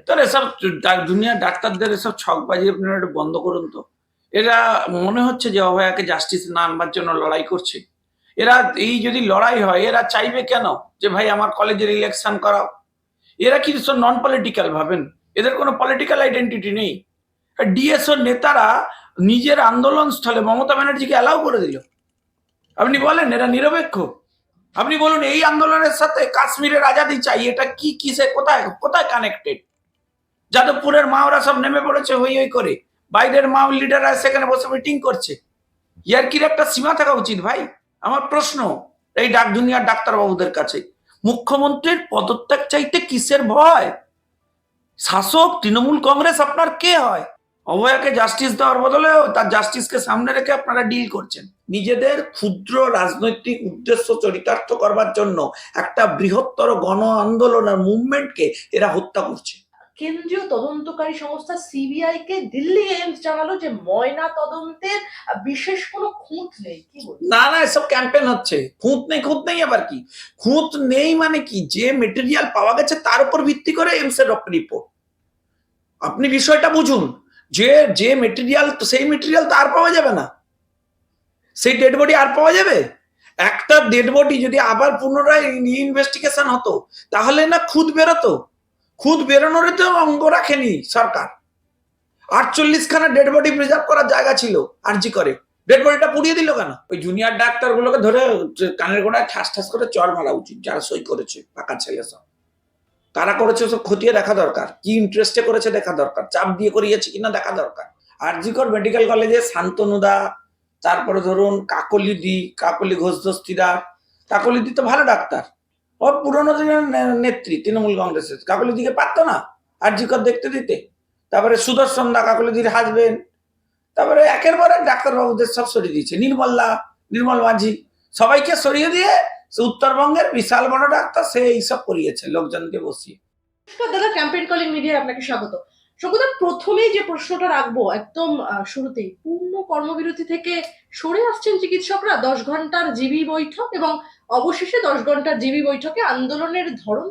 তাহলে এসব দুনিয়ার ডাক্তারদের এসব ছকবাজি আপনারা একটু বন্ধ করুন তো। এরা মনে হচ্ছে যে অভয়াকে জাস্টিস না আনবার জন্য লড়াই করছে। এরা এই যদি লড়াই হয় এরা চাইবে কেন যে ভাই আমার কলেজের ইলেকশন করাও? এরা কি সব নন পলিটিক্যাল ভাবেন? এদের কোনো পলিটিক্যাল আইডেন্টিটি নেই। ডিএসও নেতারা নিজের আন্দোলন স্থলে মমতা ব্যানার্জিকে অ্যালাউ করে দিল। আপনি বলেন এরা নিরপেক্ষ? আপনি বলুন এই আন্দোলনের সাথে কাশ্মীরের আজাদি চাই, এটা কি কিসে কোথায় কোথায় কানেক্টেড? যাদবপুরের মাওরা সব নেমে পড়েছে হই হই করে, বাইরের মাও লিডাররা সেখানে বসে মিটিং করছে। ইয়ার্কির একটা সীমা থাকা উচিত ভাই। আমার প্রশ্ন এই দুনিয়ার ডাক্তারবাবুদের কাছে, মুখ্যমন্ত্রীর পদত্যাগ চাইতে কিসের ভয়? শাসক তৃণমূল কংগ্রেস আপনার কে হয়? অভয়াকে জাস্টিস দেওয়ার বদলে তার জাস্টিসকে সামনে রেখে আপনারা ডিল করছেন। নিজেদের ক্ষুদ্র রাজনৈতিক উদ্দেশ্য চরিতার্থ করবার জন্য একটা বৃহত্তর গণ আন্দোলনের মুভমেন্টকে এরা হত্যা করছে। কেন্দ্রীয় তদন্তকারী সংস্থা সিবিআই কে দিল্লি এইমস জানালো যে ময়না তদন্তের বিশেষ কোনো খুঁত নেই। কি বলবো? না না, এসব ক্যাম্পেইন হচ্ছে। খুঁত নেই আবার কি? খুঁত নেই মানে কি? যে মেটেরিয়াল পাওয়া গেছে তার উপর ভিত্তি করে এইমস এর রিপোর্ট। আপনি বিষয়টা বুঝুন, যে যে মেটেরিয়াল, সেই মেটেরিয়াল তো আর পাওয়া যাবে না। সেই ডেড বডি আর পাওয়া যাবে? একটা ডেড বডি যদি আবার পুনরায় ইনভেস্টিগেশন হতো তাহলে না খুদ বেরোতো। খুদ বেরোনোর তো অঙ্গ রাখেনি সরকার। 48খানা ডেড বডি প্রিজার্ভ করার জায়গা ছিল আরজি করে, ডেড বডিটা পুড়িয়ে দিল কেন? ওই জুনিয়র ডাক্তার গুলোকে ধরে কানের গোড়ায় ঠাস ঠাস করে চড় মারা উচিত, যারা সই করেছে পাকা ছেলে সব। তারা করেছে সব খতিয়ে দেখা দরকার, কি ইন্টারেস্টে করেছে দেখা দরকার, চাপ দিয়ে করিয়েছে কিনা দেখা দরকার। আরজিকর মেডিকেল কলেজে শান্তনুদা, তারপরে ধরুন কাকলি ঘোষ দস্তিদা। কাকলিদি তো ভালো ডাক্তার, ও পুরোনো দিনের নেত্রী তৃণমূল কংগ্রেসের। কাকলিদিকে পারতো না আরজিকর দেখতে দিতে? তারপরে সুদর্শন দা কাকলিদির হাসবেন। তারপরে একের পর এক ডাক্তারবাবুদের সব সরিয়ে দিয়েছে। নির্মল মাঝি, সবাইকে সরিয়ে দিয়ে উত্তরবঙ্গের বিশাল বড় ডাক্তার সে এইসব করিয়েছে লোকজনকে বসিয়ে। দাদা, ক্যাম্পেইন কলিং মিডিয়ায় আপনাকে স্বাগত। সঙ্গত, প্রথমেই যে প্রশ্নটা রাখবো একদম শুরুতেই, পূর্ণ কর্মবিরতি থেকে সরে আসছেন চিকিৎসকরা 10 ঘন্টার জিবি বৈঠক এবং অবশেষে 10 ঘন্টার জিবি বৈঠকে আন্দোলনের ধরন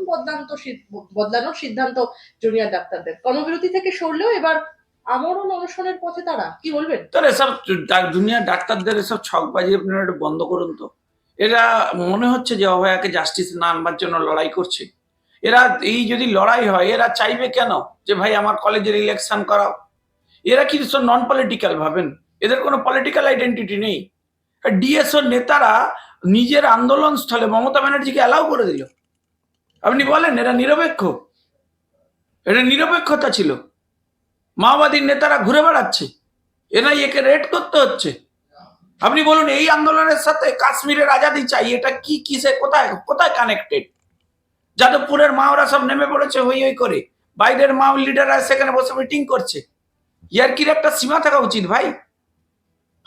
বদলানোর সিদ্ধান্ত জুনিয়র ডাক্তারদের। কর্মবিরতি থেকে সরলেও এবার আমরণ অনশনের পথে তারা। কি বলবেন? তাহলে এসব দুনিয়ার ডাক্তারদের এসব ছকবাজি আপনারা একটু বন্ধ করুন তো। এরা মনে হচ্ছে যে অভয়াকে জাস্টিস না আনবার জন্য লড়াই করছে। এরা এই যদি লড়াই হয় এরা চাইবে কেন যে ভাই আমার কলেজের ইলেকশন করাও? এরা কি সব নন পলিটিক্যাল ভাবেন? এদের কোনো পলিটিক্যাল আইডেন্টিটি নেই। ডিএসও নেতারা নিজের আন্দোলন স্থলে মমতা ব্যানার্জিকে অ্যালাউ করে দিল। আপনি বলেন এরা নিরপেক্ষ? এটা নিরপেক্ষতা ছিল? মাওবাদীর নেতারা ঘুরে বেড়াচ্ছে, এনআইএ কে রেড করতে হচ্ছে। আপনি বলুন এই আন্দোলনের সাথে কাশ্মীরের আজাদি চাই, এটা কি কিসে কোথায় কোথায় কানেক্টেড? যাদবপুরের মাওরা সব নেমে পড়েছে হই হই করে, বাইরের মাও লিডাররা সেখানে বসে মিটিং করছে। ইয়ার্কির একটা সীমা থাকা উচিত ভাই।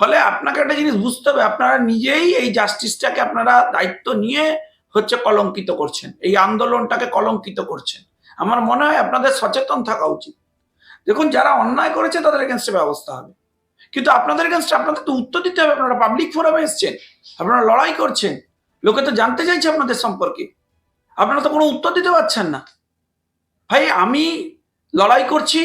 ফলে আপনাকে একটা জিনিস বুঝতে হবে, আপনারা নিজেই এই জাস্টিসটাকে আপনারা দায়িত্ব নিয়ে হচ্ছে কলঙ্কিত করছেন, এই আন্দোলনটাকে কলঙ্কিত করছেন। আমার মনে হয় আপনাদের সচেতন থাকা উচিত। দেখুন, যারা অন্যায় করেছে তাদের এগেনস্টে ব্যবস্থা হবে, কিন্তু আপনাদের এগেনস্টে আপনাদের তো উত্তর দিতে হবে। আপনারা পাবলিক ফোরামে এসছেন, আপনারা লড়াই করছেন, লোকে তো জানতে চাইছে আপনাদের সম্পর্কে, আপনারা তো কোনো উত্তর দিতে পারছেন না। ভাই, আমি লড়াই করছি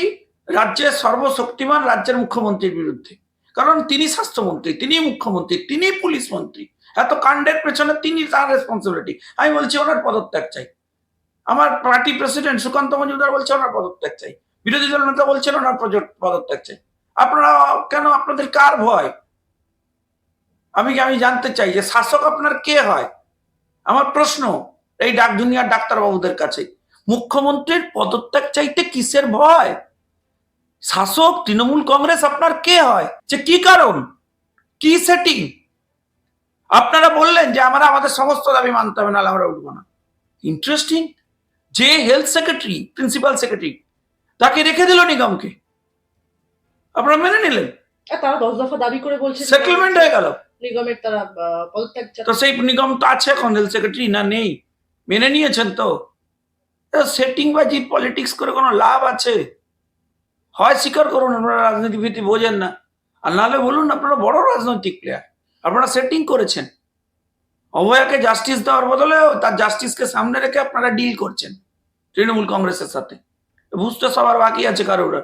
রাজ্যের সর্বশক্তিমান রাজ্যের মুখ্যমন্ত্রীর বিরুদ্ধে, কারণ তিনি স্বাস্থ্যমন্ত্রী, তিনি মুখ্যমন্ত্রী, তিনি পুলিশ মন্ত্রী। এত কাণ্ডের পেছনে তিনি, তার রেসপন্সিবিলিটি। আমি বলছি ওনার পদত্যাগ চাই। আমার পার্টি প্রেসিডেন্ট সুকান্ত মজুমদার বলছে ওনার পদত্যাগ চাই, বিরোধী দল নেতা বলছেন ওনার পদত্যাগ চাই। আপনারা কেন? আপনাদের কার ভয়? আমি জানতে চাই যে শাসক আপনার কে হয়? আমার প্রশ্ন এই দুনিয়ার ডাক্তারবাবুদের কাছে, মুখ্যমন্ত্রীর পদত্যাগ চাইতে কিসের ভয়? শাসক তৃণমূল কংগ্রেস আপনার কে হয়? যে কি কারণ, কি সেটিং? আপনারা বললেন যে আমাদের সমস্ত দাবি মানতে হবে, নাহলে আমরা উঠবো না। ইন্টারেস্টিং, যে হেলথ সেক্রেটারি, প্রিন্সিপাল সেক্রেটারি, তাকে রেখে দিল নিগমকে, আপনারা মেনে নিলেন। তারা 10 দফা দাবি করে বলছে সেটেলমেন্ট হয়ে গেল নিগমের, তারা পদত্যাগ। তো সেই নিগম তো আছে এখন, হেলথ সেক্রেটারি না নেই? মেনে নিয়েছেন তো? সেটিং বাজি পলিটিক্স করে কোনো লাভ আছে? হয় স্বীকার করুন আপনারা রাজনীতিবিদ বোঝেন না, আর নাহলে বলুন আপনারা বড় রাজনৈতিক প্লেয়ার, আপনারা সেটিং করেছেন। অভয়াকে জাস্টিস দেওয়ার বদলে তার জাস্টিসকে সামনে রেখে আপনারা ডিল করছেন তৃণমূল কংগ্রেসের সাথে। বুঝতে সবার বাকি আছে কারোর।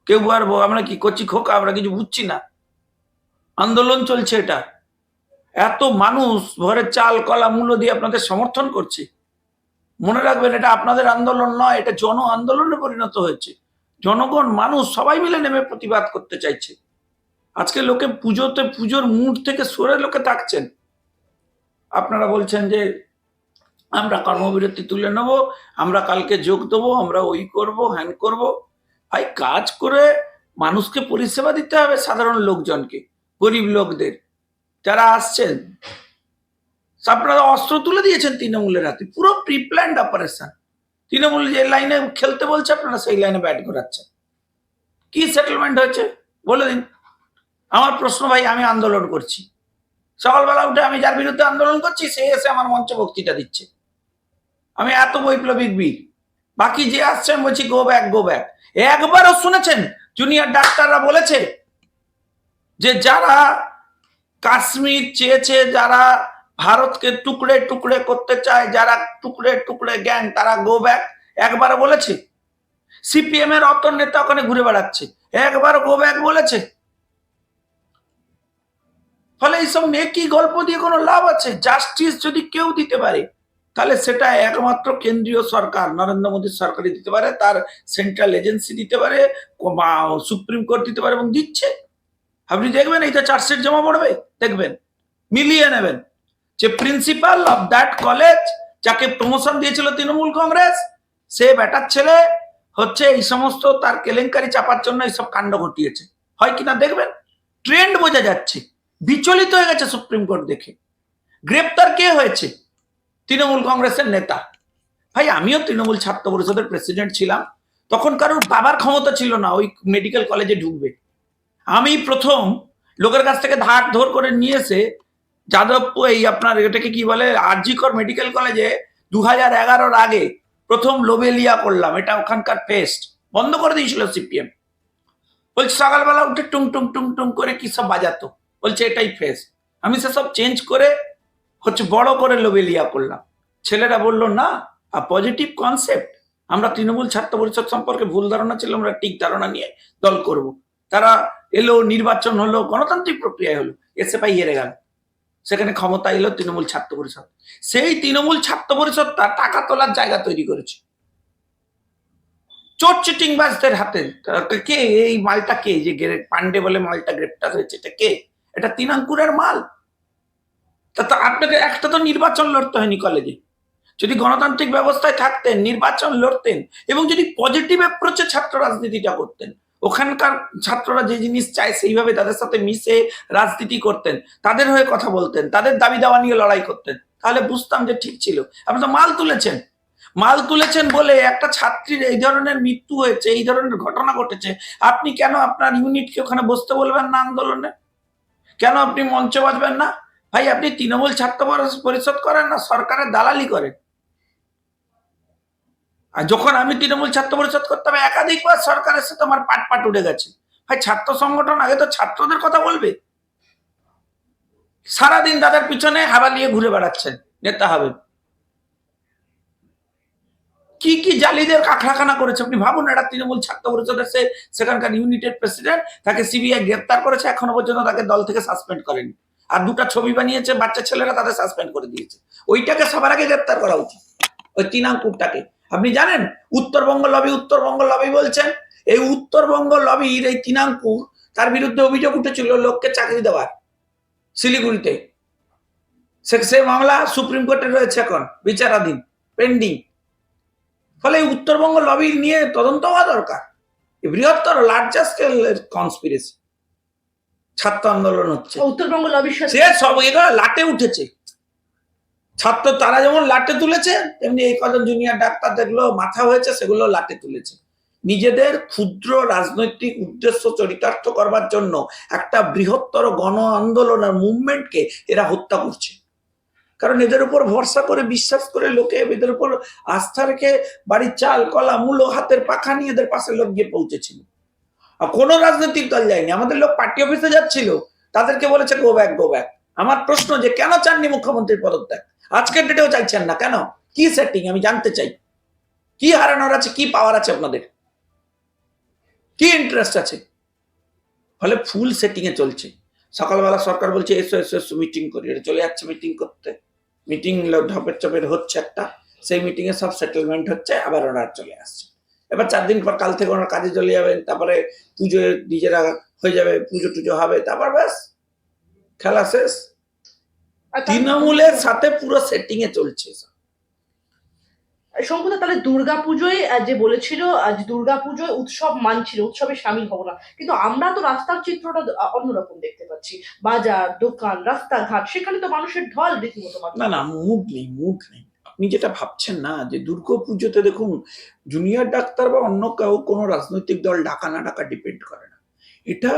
কেউ আর আমরা কি করছি খোকা, আমরা কিছু বুঝছি না। আন্দোলন চলছে, এটা এত মানুষ ঘরে চাল কলা মূল্য দিয়ে আপনাদের সমর্থন করছে। মনে রাখবেন, এটা আপনাদের আন্দোলন নয়, এটা জন আন্দোলনে পরিণত হয়েছে। জনগণ, মানুষ সবাই মিলে নেমে প্রতিবাদ করতে চাইছে। আজকে লোকে পুজোর মুড থেকে সরে লোকে থাকছেন। আপনারা বলছেন যে আমরা কর্মবিরতি তুলে নেব, আমরা কালকে যোগ দেবো, আমরা ওই করব হ্যান করব। ভাই, কাজ করে মানুষকে পরিষেবা দিতে হবে, সাধারণ লোকজনকে, গরিব লোকদের যারা আসছেন। আপনারা অস্ত্র তুলে দিয়েছেন তৃণমূলের হাতে, পুরো প্রি প্ল্যান্ড অপারেশন। তৃণমূল যে লাইনে খেলতে বলছে আপনারা সেই লাইনে ব্যাট করাচ্ছেন। কি সেটেলমেন্ট হয়েছে বলে দিন। আমার প্রশ্ন ভাই, আমি আন্দোলন করছি, সকালবেলা উঠে আমি যার বিরুদ্ধে আন্দোলন করছি সে এসে আমার মঞ্চে বক্তৃতা দিচ্ছে, আমি এত বৈপ্লবিক বীর। বাকি যে আসছেন বলছি গো ব্যাক গো ব্যাক। একবারও শুনেছেন জুনিয়র ডাক্তাররা বলেছে যে যারা কাশ্মীর চেয়েছে, যারা ভারতকে টুকরে টুকরে করতে চায়, যারা টুকরে টুকরে গ্যাং, তারা গো ব্যাক? একবারও বলেছে? সিপিএম এর অত নেতা ওখানে ঘুরে বেড়াচ্ছে, একবারও গো ব্যাক বলেছে? ফলে এইসব নেকি গল্প দিয়ে কোনো লাভ আছে? জাস্টিস যদি কেউ দিতে পারে তাহলে সেটা একমাত্র কেন্দ্রীয় সরকার, নরেন্দ্র মোদীর সরকারই দিতে পারে, তার সেন্ট্রাল এজেন্সি দিতে পারে, সুপ্রিম কোর্ট দিতে পারে, এবং দিচ্ছে। আপনি দেখবেন এইটা চার্জশিট জমা পড়বে, দেখবেন মিলিয়ে নেবেন যে প্রিন্সিপাল অফ দ্যাট কলেজ, যাকে প্রমোশন দিয়েছিল তৃণমূল কংগ্রেস, সে বেটার ছেলে হচ্ছে এই সমস্ত তার কেলেঙ্কারি চাপার জন্য এইসব কাণ্ড ঘটিয়েছে। হয় কিনা দেখবেন, ট্রেন্ড বোঝা যাচ্ছে। বিচলিত হয়ে গেছে সুপ্রিম কোর্ট দেখে। গ্রেপ্তার কে হয়েছে? তৃণমূল কংগ্রেসের নেতা। ভাই, আমিও তৃণমূল ছাত্র পরিষদের প্রেসিডেন্ট ছিলাম, তখন কারোর বাবার ক্ষমতা ছিল না ওই মেডিকেল কলেজে ঢুকবে। আমি প্রথম লোকের কাছ থেকে ধার ধর করে নিয়ে এসে যাদবপুর, এই আপনার এটাকে কি বলে, আরজিকর মেডিকেল কলেজে 2011-র আগে প্রথম লোবেলিয়া করলাম। এটা ওখানকার পেস্ট বন্ধ করে দিয়েছিল সিপিএম। বলছে সকালবেলা উঠে টুং টুং টুং টুং করে কি সব বাজাতো, বলছে এটাই ফেস। আমি সেসব চেঞ্জ করে হচ্ছে বড় করে লোবেলিয়া করলাম। ছেলেরা বললো না, পজিটিভ কনসেপ্ট। আমরা তৃণমূল ছাত্র পরিষদ সম্পর্কে ভুল ধারণা ছিল, আমরা ঠিক ধারণা নিয়ে দল করব। তারা এলো, নির্বাচন হলো, গণতান্ত্রিক প্রক্রিয়া হলো, এসএফআই হেরে গেল, সেখানে ক্ষমতা এলো তৃণমূল ছাত্র পরিষদ। সেই তৃণমূল ছাত্র পরিষদ তার টাকা তোলার জায়গা তৈরি করেছে চোর চিটিংবাজদের হাতে। কে এই মালটা? কে যে পান্ডে বলে মালটা গ্রেপ্তার হয়েছে, এটা কে? এটা তিনাঙ্কুরের মাল। তা আপনাকে একটা তো নির্বাচন লড়তে হয়নি কলেজে। যদি গণতান্ত্রিক ব্যবস্থায় থাকতেন, নির্বাচন লড়তেন, এবং যদি পজিটিভ অ্যাপ্রোচে ছাত্র রাজনীতিটা করতেন, ওখানকার ছাত্ররা যে জিনিস চায় সেইভাবে তাদের সাথে মিশে রাজনীতি করতেন, তাদের হয়ে কথা বলতেন, তাদের দাবি দাওয়া নিয়ে লড়াই করতেন, তাহলে বুঝতাম যে ঠিক ছিল। আপনি তো মাল তুলেছেন বলে একটা ছাত্রীর এই ধরনের মৃত্যু হয়েছে, এই ধরনের ঘটনা ঘটেছে। আপনি কেন আপনার ইউনিটকে ওখানে বসতে বলবেন না আন্দোলনে? কেন আপনি মঞ্চ বাঁধবেন না? ভাই, আপনি তৃণমূল ছাত্র পরিষদ করেন না সরকারের দালালি করেন। আর যখন আমি তৃণমূল ছাত্র পরিষদ করতাম, একাধিকবার সরকারের সাথে আমার পাট উঠে গেছে। ভাই, ছাত্র সংগঠন আগে তো ছাত্রদের কথা বলবে। সারাদিন তাদের পিছনে হাবালিয়ে ঘুরে বেড়াচ্ছেন, নেতা হবে। কি কি জালিদের কাখড়াখানা করেছে আপনি ভাবুন। একটা তৃণমূল ছাত্র পরিষদের সেখানকার ইউনিটের প্রেসিডেন্ট, তাকে সিবিআই গ্রেপ্তার করেছে, এখনো পর্যন্ত তাকে দল থেকে সাসপেন্ড করেনি। আর দুটা ছবি বানিয়েছে বাচ্চা ছেলেরা, তাদের সাসপেন্ড করে দিয়েছে। ওইটাকে সবার আগে গ্রেপ্তার করা উচিত, ওই তিনাঙ্কুরটাকে। আপনি জানেন উত্তরবঙ্গ লবি বলছেন, এই উত্তরবঙ্গ লবির এই তিনাঙ্কুর, তার বিরুদ্ধে অভিযোগ উঠেছিল লোককে চাকরি দেওয়ার শিলিগুড়িতে। সে মামলা সুপ্রিম কোর্টে রয়েছে, এখন বিচারাধীন, পেন্ডিং। ফলে উত্তরবঙ্গ লবি নিয়ে তদন্ত হওয়া দরকার। বৃহত্তর লার্জার স্কেল কনস্পিরেসি ছাত্র আন্দোলন হচ্ছে, উত্তরবঙ্গ লবির সাথে সে সব এগুলো লাটে উঠেছে। ছাত্র তারা যেমন লাটে তুলেছে, তেমনি এই কজন জুনিয়র ডাক্তার যেগুলো মাথা হয়েছে সেগুলো লাটে তুলেছে। নিজেদের ক্ষুদ্র রাজনৈতিক উদ্দেশ্য চরিতার্থ করবার জন্য একটা বৃহত্তর গণ আন্দোলনের মুভমেন্টকে এরা হত্যা করছে। কারণ এদের উপর ভরসা করে, বিশ্বাস করে লোকে এদের উপর আস্থা রেখে বাড়ির চাল কলা মূলো হাতের পাখা নিয়ে এদের পাশে লোক গিয়ে পৌঁছেছিল। আর কোনো রাজনৈতিক দল যায়নি, আমাদের লোক পার্টি অফিসে যাচ্ছিল, তাদেরকে বলেছে গো ব্যাক গো ব্যাক। আমার প্রশ্ন যে কেন চাননি মুখ্যমন্ত্রীর পদত্যাগ? আজকের ডেটেও চাইছেন না কেন? কি সেটিং আমি জানতে চাই। কি হারানোর আছে, কি পাওয়ার আছে আপনাদের, কি ইন্টারেস্ট আছে? ফলে ফুল সেটিং এ চলছে। সকালবেলা সরকার বলছে এসো এসো এসো মিটিং করি, এটা চলে যাচ্ছে মিটিং করতে, মিটিং ঢপের চপের হচ্ছে একটা, সেই মিটিং এ সব সেটেলমেন্ট হচ্ছে, আবার ওরা চলে আসছে। এবার 4 দিন পর কাল থেকে ওনার কাজে চলে যাবেন, তারপরে পুজো নিজেরা হয়ে যাবে, পুজো টুজো হবে, তারপর ব্যাস খেলা শেষ। তৃণমূলের সাথে পুরো সেটিং এ চলছে। শঙ্কুদা, তাহলে দুর্গাপুজোয় যে বলেছিল যে দুর্গাপুজোয় উৎসব মানছিল, উৎসবে সামিল হবো না, কিন্তু আমরা তো রাস্তার চিত্রটা অন্যরকম দেখতে পাচ্ছি। বাজার, দোকান, রাস্তাঘাট, সেখানে তো মানুষের ঢল রীতিমতো। না না, মুড নেই, মুড নেই। আপনি যেটা ভাবছেন না, যে দুর্গাপুজোতে দেখুন জুনিয়র ডাক্তার বা অন্য কেউ কোনো রাজনৈতিক দল ডাকা না ডাকা ডিপেন্ড করে না। এটা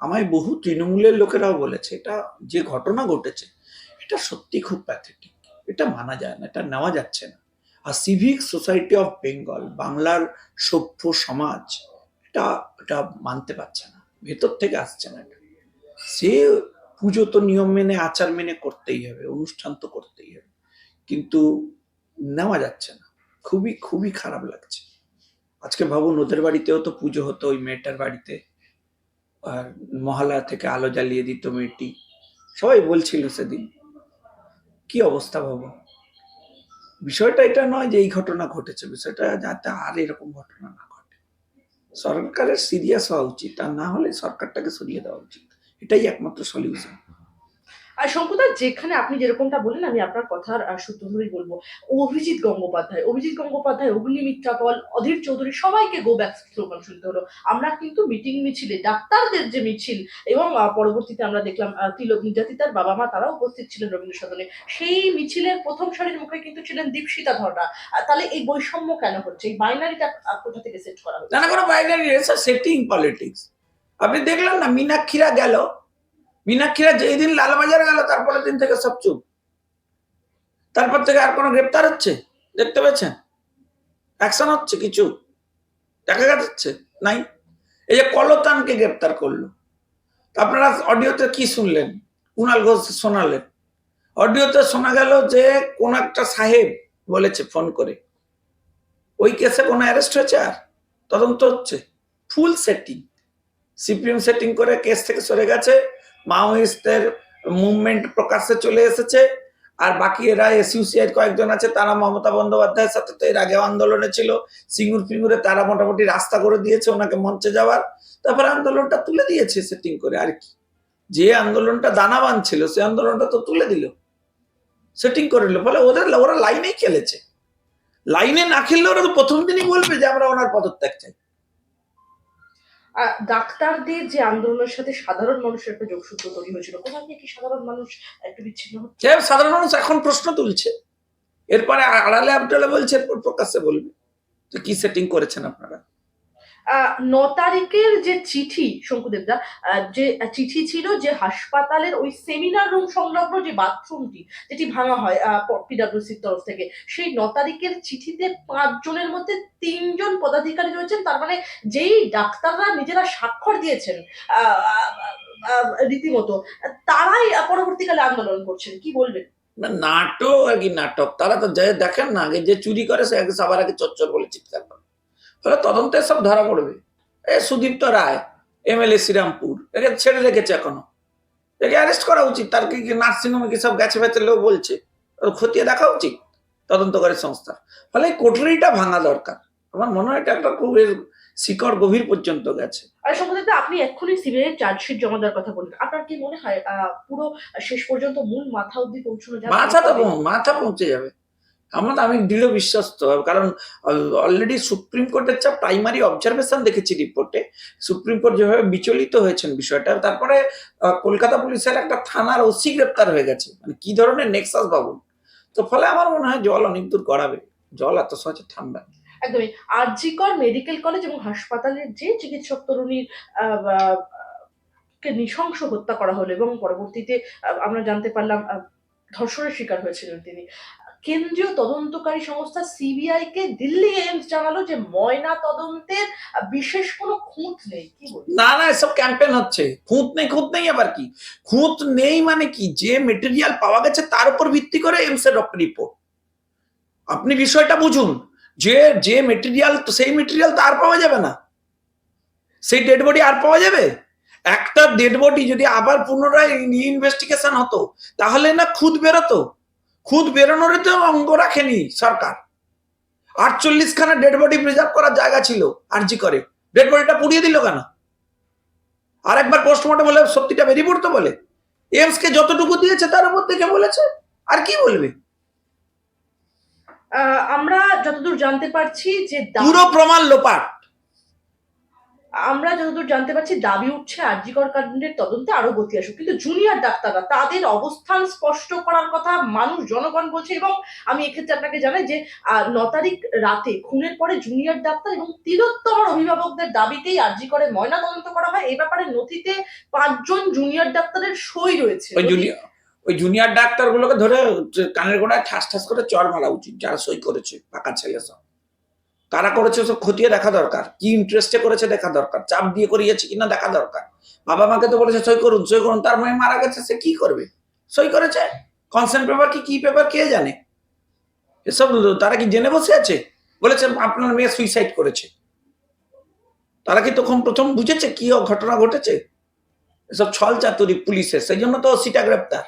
আমায় বহু তৃণমূলের লোকেরাও বলেছে, এটা যে ঘটনা ঘটেছে এটা সত্যি খুব প্যাথেটিক, এটা মানা যায় না, এটা নেওয়া যাচ্ছে না। আর সিভিক সোসাইটি অফ বেঙ্গল, বাংলার সভ্য সমাজ এটা এটা মানতে পারছে না, ভেতর থেকে আসছে না। সে পুজো তো নিয়ম মেনে আচার মেনে করতেই হবে, অনুষ্ঠান তো করতেই হবে, কিন্তু নেওয়া যাচ্ছে না। খুবই খুবই খারাপ লাগছে। আজকে ভাবুন, ওদের বাড়িতেও তো পুজো হতো, ওই মেয়েটার বাড়িতে, আর মহালয়া থেকে আলো জ্বালিয়ে দিত মেয়েটি, সবাই বলছিল সেদিন। কি অবস্থা ভাবো। বিষয়টা এটা নয় যে এই ঘটনা ঘটেছে, বিষয়টা যাতে আর এরকম ঘটনা না ঘটে। সরকারের সিরিয়াস হওয়া উচিত, আর না হলে সরকারটাকে সরিয়ে দেওয়া উচিত, এটাই একমাত্র সলিউশন। আর শঙ্কুদা, যেখানে আপনি যেরকমটা বললেন, আমি আপনার কথার সূত্র ধরেই বলবো। অভিজিৎ গঙ্গোপাধ্যায়, অগ্নিমিত্রা পল, অধীর চৌধুরী, সবাইকে গো ব্যাক স্লোগান শুনতে হলো। আমরা কিন্তু মিটিং মিছিলে ডাক্তারদের যে মিছিল, এবং পরবর্তীতে আমরা দেখলাম তিলক নির্যাতিতার বাবা মা তারাও উপস্থিত ছিলেন রবীন্দ্র সদনে। সেই মিছিলের প্রথম সারির মুখে কিন্তু ছিলেন দীপশিতা ধররা। তাহলে এই বৈষম্য কেন হচ্ছে? এই বাইনারিটা কোথা থেকে সেট করা হচ্ছে? না না, কোনো বাইনারি সেটিং পলিটিক্স। আপনি দেখলেন না, মীনাক্ষীরা গেল, মীনাক্ষীরা যেই দিন লালবাজার গেল তারপরের দিন থেকে সব চুপ। তারপর থেকে আর কোনো গ্রেপ্তার হচ্ছে দেখতে পেয়েছেন? অ্যাকশন হচ্ছে কিছু দেখা যাচ্ছে নাই। এই যে কলতানকে গ্রেপ্তার করলো, আপনারা অডিওতে কি শুনলেন? কুণাল ঘোষ শোনালেন। অডিওতে শোনা গেল যে কোন একটা সাহেব বলেছে ফোন করে, ওই কেসে কোনো অ্যারেস্ট হয়েছে? আর তদন্ত হচ্ছে, ফুল সেটিং, সিপিএম সেটিং করে কেস থেকে সরে গেছে, মাওয়িস্টদের মুভমেন্ট প্রকাশ্যে চলে এসেছে, আর বাকি এরা এসইউসিআই কয়েকজন আছে, তারা মমতা বন্দ্যোপাধ্যায়ের সাথে তো এর আগে আন্দোলনে ছিল, সিঙ্গুর ফিঙ্গুরে তারা মোটামুটি রাস্তা করে দিয়েছে ওনাকে মঞ্চে যাওয়ার, তারপরে আন্দোলনটা তুলে দিয়েছে সেটিং করে। আর কি, যে আন্দোলনটা দানাবান ছিল সে আন্দোলনটা তো তুলে দিল, সেটিং করে নিল। ফলে ওরা লাইনেই খেলেছে। লাইনে না খেললে ওরা তো প্রথম দিনই বলবে যে আমরা ওনার পদত্যাগ চাই। ডাক্তারদের যে আন্দোলনের সাথে সাধারণ মানুষের একটা যোগসূত্র তৈরি হয়েছিল, কোথা থেকে কি সাধারণ মানুষ একটু বিচ্ছিন্ন হচ্ছে? সাধারণ মানুষ এখন প্রশ্ন তুলছে, এরপরে আড়ালে আবডালে বলছে, এরপর প্রকাশ্যে বলবে যে কি সেটিং করেছেন আপনারা। 9 তারিখের যে চিঠি, শঙ্কুদেবদা, যে চিঠি ছিল, যে হাসপাতালের ওই সেমিনার রুম সংলগ্ন যে বাথরুমটি যেটি ভাঙা হয় পিডব্লিউসির তরফ থেকে, সেই 9 তারিখের চিঠিতে 5 জনের মধ্যে 3 জন পদাধিকারী রয়েছেন। তার মানে যেই ডাক্তাররা নিজেরা স্বাক্ষর দিয়েছেন রীতিমতো, তারাই পরবর্তীকালে আন্দোলন করছেন, কি বলবেন? নাটক আর কি নাটক। তারা তো দেখেন না, আগে যে চুরি করে সে সবার আগে চচ্চর বলে চিৎকার করে। ফলে তদন্তে সব ধরা পড়বে। সুদীপ্ত রায়, এমএলএ শ্রীরামপুর, একে ছেড়ে রেখেছে এখনো, একে অ্যারেস্ট করা উচিত। তার কি নার্সিংহোমে কি সব গেছে ফেছে লোক বলছে, খতিয়ে দেখা উচিত তদন্তকারী সংস্থা। ফলে এই কোটরিটা ভাঙা দরকার। আমার মনে হয় এটা একটা খুব শিকড় গভীর পর্যন্ত গেছে। আর সম্ভবত আপনি এক্ষুনি সিবিআই চার্জশিট জমা দেওয়ার কথা বললেন, আপনার কি মনে হয় পুরো শেষ পর্যন্ত মূল মাথা অব্দি পৌঁছানো যাবে? মাথা পৌঁছে যাবে, আমি দৃঢ় বিশ্বস্ত। কারণ অলরেডি সুপ্রিম কোর্টের যা প্রাইমারি অবজারভেশন দেখেছি রিপোর্টে, সুপ্রিম কোর্ট যেভাবে বিচলিত হয়েছেন বিষয়টা, তারপরে কলকাতা পুলিশের একটা থানার ওসি গ্রেপ্তার হয়ে গেছে, মানে কি ধরনের নেক্সাস ভাবুন। তো ফলে আমার মনে হয় জল অনেক দূর গড়াবে, জল এত সহজে ঠান্ডা। একদমই। আরজিকর মেডিকেল কলেজ এবং হাসপাতালের যে চিকিৎসক তরুণীর কে নৃশংস হত্যা করা হলো, এবং পরবর্তীতে আমরা জানতে পারলাম ধর্ষণের শিকার হয়েছিলেন তিনি। কেন্দ্রীয় তদন্তকারী সংস্থা সিবিআই কে দিল্লি এইমস জানালো যে ময়না তদন্তের বিশেষ কোনো খুঁত নেই। কি বলবো? না না, এসব ক্যাম্পেইন হচ্ছে। খুঁত নেই আবার কি? খুঁত নেই মানে কি? যে মেটেরিয়াল পাওয়া গেছে তার উপর ভিত্তি করে এইমস এর রিপোর্ট। আপনি বিষয়টা বুঝুন। যে যে মেটেরিয়াল, তো সেই মেটেরিয়াল তো আর পাওয়া যাবে না, সেই ডেড বডি আর পাওয়া যাবে? একটা ডেড বডি যদি আবার পুনরায় ইনভেস্টিগেশন হতো তাহলে না খুদ বেরোতো। খুদ বেরোনোর তো অঙ্গ রাখেনি সরকার। 48খানা ডেড বডি প্রিজার্ভ করার জায়গা ছিল আরজি করে, ডেড বডিটা পুড়িয়ে দিল কেন? আর একবার পোস্টমর্টম হলে সত্যিটা বেরিয়ে পড়তো বলে। এমস কে যতটুকু দিয়েছে তার উপর থেকে বলেছে, আর কি বলবে? আমরা যতদূর জানতে পারছি যে পুরো প্রমাণ লোপাট। আমরা যতদূর জানতে পারছি দাবি উঠছে আরজিকর কাণ্ডের তদন্তে আরো গতি আসুক, কিন্তু জুনিয়র ডাক্তাররা তাদের অবস্থান স্পষ্ট করার কথা মানুষ জনগণ বলছে। এবং আমি এক্ষেত্রে আপনাকে জানাই যে 9 তারিখ রাতে খুনের পরে জুনিয়র ডাক্তার এবং তিলোত্তমার অভিভাবকদের দাবিতেই আরজিকরে ময়না তদন্ত করা হয়। এই ব্যাপারে নথিতে 5 জন জুনিয়র ডাক্তারের সই রয়েছে। ওই জুনিয়র ডাক্তার গুলোকে ধরে কানের গোড়ায় ঠাস ঠাস করে চড় মারা উচিত, যারা সই করেছে, পাকা ছেলে সব। কারা করেছে সব খতিয়ে দেখা দরকার, কি ইন্টারেস্টে করেছে দেখা দরকার, চাপ দিয়ে করিয়েছে কিনা দেখা দরকার। বাবা মাকে তো বলেছে সই করুন সই করুন, তার মেয়ে মারা গেছে, সে কি করবে? সই করেছে। কনসেন্ট পেপার কি পেপার কে জানে? এসব তারা কি জেনে বসে আছে? বলেছে আপনার মেয়ে সুইসাইড করেছে। তারা কি তখন প্রথম বুঝেছে কি ঘটনা ঘটেছে? এসব ছল চাতুরি পুলিশের, সেই জন্য তো সিটা গ্রেপ্তার।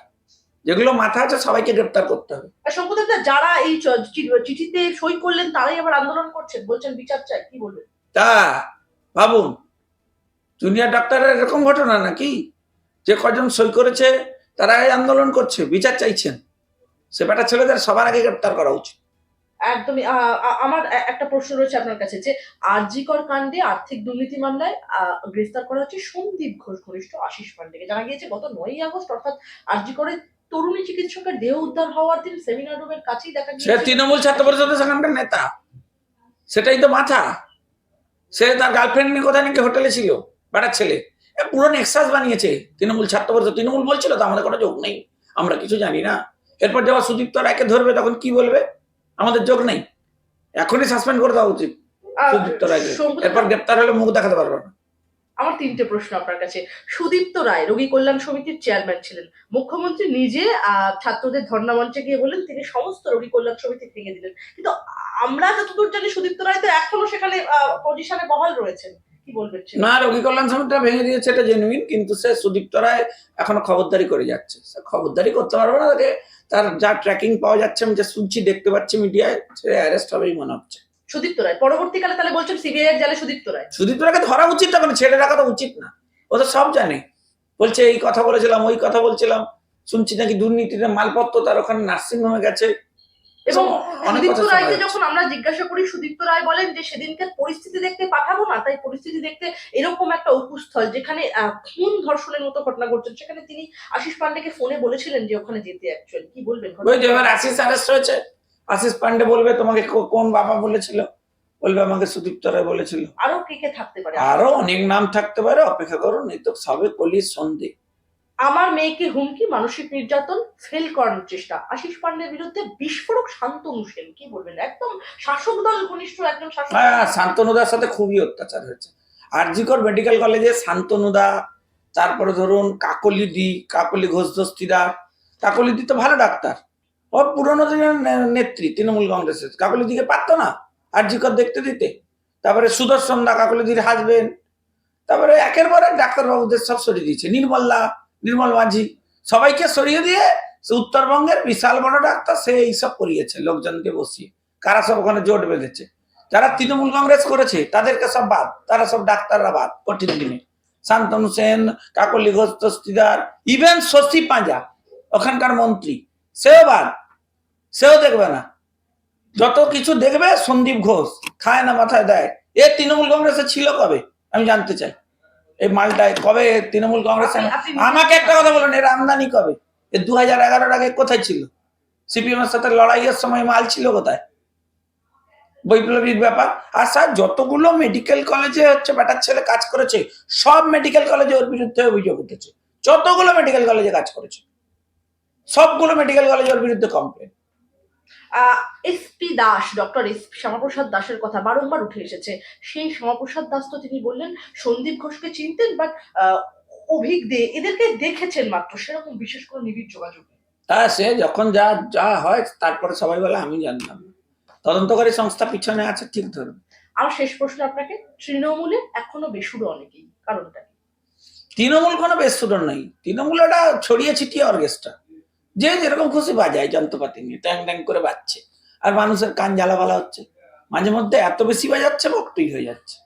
যেগুলো মাথা আছে সবাইকে গ্রেপ্তার করতে হবে। শঙ্কুদা, যারা এই চিঠিতে সই করলেন তারাই আবার আন্দোলন করছেন, বলছেন বিচার চাই, কি বলবেন? তা ভাবুন, জুনিয়র ডাক্তারের এরকম ঘটনা নাকি যে কজন সই করেছে তারাই আন্দোলন করছে, বিচার চাইছেন? সে বেটা ছেলেদের সবার আগে গ্রেপ্তার করা উচিত। একদমই। আমার একটা প্রশ্ন রয়েছে আপনার কাছে, যে আরজিকর কাণ্ডে আর্থিক দুর্নীতি মামলায় গ্রেফতার করা হচ্ছে সন্দীপ ঘোষ ঘনিষ্ঠ আশিস পান্ডেকে। জানা গিয়েছে গত 9ই আগস্ট, অর্থাৎ আরজিকরের তরুণী চিকিৎসকের দেহ উদ্ধার হওয়ার দিন সেমিনার রুমের কাছেই দেখা সে গিয়েছে তৃণমূল ছাত্র পরিষদের সেখানকার নেতা, সেটাই তো মাথা। সে তার গার্লফ্রেন্ড নিয়ে কোথায় নাকি হোটেলে ছিল, বেটার ছেলে। পুরো নেক্সাস বানিয়েছে তৃণমূল ছাত্র পরিষদ। তৃণমূল বলছিল তো আমাদের কোনো যোগ নেই, আমরা কিছু জানি না। এরপর যখন সুদীপ্ত রায়কে ধরবে তখন কি বলবে? আমাদের যোগ নেই। এখনই সাসপেন্ড করে দেওয়া উচিত সুদীপ্ত রায়কে, এরপর গ্রেপ্তার হলে মুখ দেখাতে পারবে না। আমার 3টে প্রশ্ন আপনার কাছে। সুদীপ্ত রায় রোগী কল্যাণ সমিতির চেয়ারম্যান ছিলেন, মুখ্যমন্ত্রী নিজে ছাত্রদের ধর্ণা মঞ্চে গিয়ে বলেন তিনি সমস্ত রোগী কল্যাণ সমিতি ভেঙে দিলেন, কিন্তু আমরা যতদূর জানি সুদীপ্ত রায় তো এখনো সেখানে পজিশনে বহাল রয়েছেন, কি বলবেন? না, রোগী কল্যাণ সমিতিটা ভেঙে দিয়েছে এটা জেনুইন, কিন্তু সে সুদীপ্ত রায় এখনো খবরদারি করে যাচ্ছে। সে খবরদারি করতে পারবে না, তাকে তার যা ট্র্যাকিং পাওয়া যাচ্ছে, আমি যা শুনছি দেখতে পাচ্ছি মিডিয়ায়, সে অ্যারেস্ট হবেই মনে হচ্ছে। সুদীপ্ত রায় পরবর্তীকালে তাহলে বলছেন সিবিআই এর জালে সুদীপ্ত রায়? সুদীপ্ত রায়কে ধরা উচিত, তখন ছেড়ে রাখা তো উচিত না। ও তো সব জানে, বলছে এই কথা বলেছিলাম ওই কথা বলছিলাম, শুনছি নাকি দুর্নীতিতে মালপত্র তার ওখানে নার্সিং হোমে গেছে। এবং সুদীপ্ত রায়কে যখন আমরা জিজ্ঞাসা করি, সুদীপ্ত রায় বলেন যে সেদিনকে পরিস্থিতি দেখতে পাঠাবো না, তাই পরিস্থিতি দেখতে এরকম একটা উপস্থল যেখানে খুন ধর্ষণের মতো ঘটনা ঘটছে, সেখানে তিনি আশিস পান্ডেকে ফোনে বলেছিলেন যে ওখানে যেতে। অ্যাকচুয়ালি কি বলবেন? ওই যে এবার আশিস অ্যারেস্ট হয়েছে, আশিস পান্ডে বলবে তোমাকে কোন বাবা বলেছিল, বলবে আমাকে সুদীপ্ত রায় বলেছিল। আরো কে কে থাকতে পারে? আরো অনেক নাম থাকতে পারে, অপেক্ষা করুন, এই তো সবে কলির সন্ধে। আমার মেয়েকে হুমকি, মানসিক নির্যাতন, ফেল করানোর চেষ্টা, আশিস পান্ডের বিরুদ্ধে বিস্ফোরক শান্তনু সেন, কি বলবেন? একদম শাসক দল ঘনিষ্ঠ একজন শাসক। হ্যাঁ, শান্তনুদার সাথে খুবই অত্যাচার হয়েছে। আরজিকর মেডিকেল কলেজে শান্তনুদা, তারপরে ধরুন কাকলি ঘোষ দস্তিদার। কাকলিদি তো ভালো ডাক্তার, ও পুরোনো দিনের নেত্রী তৃণমূল কংগ্রেসের। কাকলিদিকে পারতো না আরজিকর দেখতে দিতে। তারপরে সুদর্শন দা কাকলিদির হাজবেন্ড, তারপরে একের পর এক ডাক্তারবাবুদের সব সরিয়ে দিয়েছে। নির্মল মাঝি, সবাইকে সরিয়ে দিয়ে উত্তরবঙ্গের বিশাল বড় ডাক্তার সে এইসব করিয়েছে লোকজনকে বসিয়ে। কারা সব ওখানে জোট বেঁধেছে, যারা তৃণমূল কংগ্রেস করেছে তাদেরকে সব বাদ, তারা সব ডাক্তাররা বাদ কঠিন দিনে। শান্তনু সেন, কাকলি ঘোষ দস্তিদার, ইভেন শশী পাঁজা ওখানকার মন্ত্রী, সেও বাদ, সেও দেখবে না। যত কিছু দেখবে সন্দীপ ঘোষ, খায় না মাথায় দেয়। এ তৃণমূল কংগ্রেসে ছিল কবে আমি জানতে চাই? এই মালটায় কবে তৃণমূল কংগ্রেস? আমাকে একটা কথা বলুন, এর আমদানি কবে? এ 2011-এর আগে কোথায় ছিল? সিপিএম এর সাথে লড়াইয়ের সময় মাল ছিল কোথায়? বৈপ্লবিক ব্যাপার। আর স্যার যতগুলো মেডিকেল কলেজে হচ্ছে বেটার ছেলে কাজ করেছে, সব মেডিকেল কলেজে ওর বিরুদ্ধে অভিযোগ উঠেছে। যতগুলো মেডিকেল কলেজে কাজ করেছে সবগুলো মেডিকেল কলেজে ওর বিরুদ্ধে complain. SP Das, doctor SP Shyamaprasad দাসের কথা বারংবার উঠে এসেছে। সেই শ্যামাপ্রসাদ দাস তো তিনি বললেন সন্দীপ ঘোষকে চিনতেন, বাট অভিক দে এদেরকে দেখেছেন মাত্র, সেরকম বিশেষ কোনো নিবিড় যোগাযোগ নেই। সে যখন যা যা হয় তারপরে সবাই বলে আমি জানতাম না। তদন্তকারী সংস্থা পিছনে আছে, ঠিক ধরুন। আমার শেষ প্রশ্ন আপনাকে, তৃণমূলে এখনো বেসুরো অনেকেই, কারণটা কি? তৃণমূল কোনো বেসুরো নেই, তৃণমূল একটা ছড়িয়ে ছিটিয়ে অর্কেস্ট্রা, যে যেরকম খুশি বাজায় যন্ত্রপাতি নিয়ে ট্যাং ট্যাং করে বাজছে, আর মানুষের কান জ্বালাপালা হচ্ছে, মাঝে মধ্যে এত বেশি বাজাচ্ছে বক্তই হয়ে যাচ্ছে।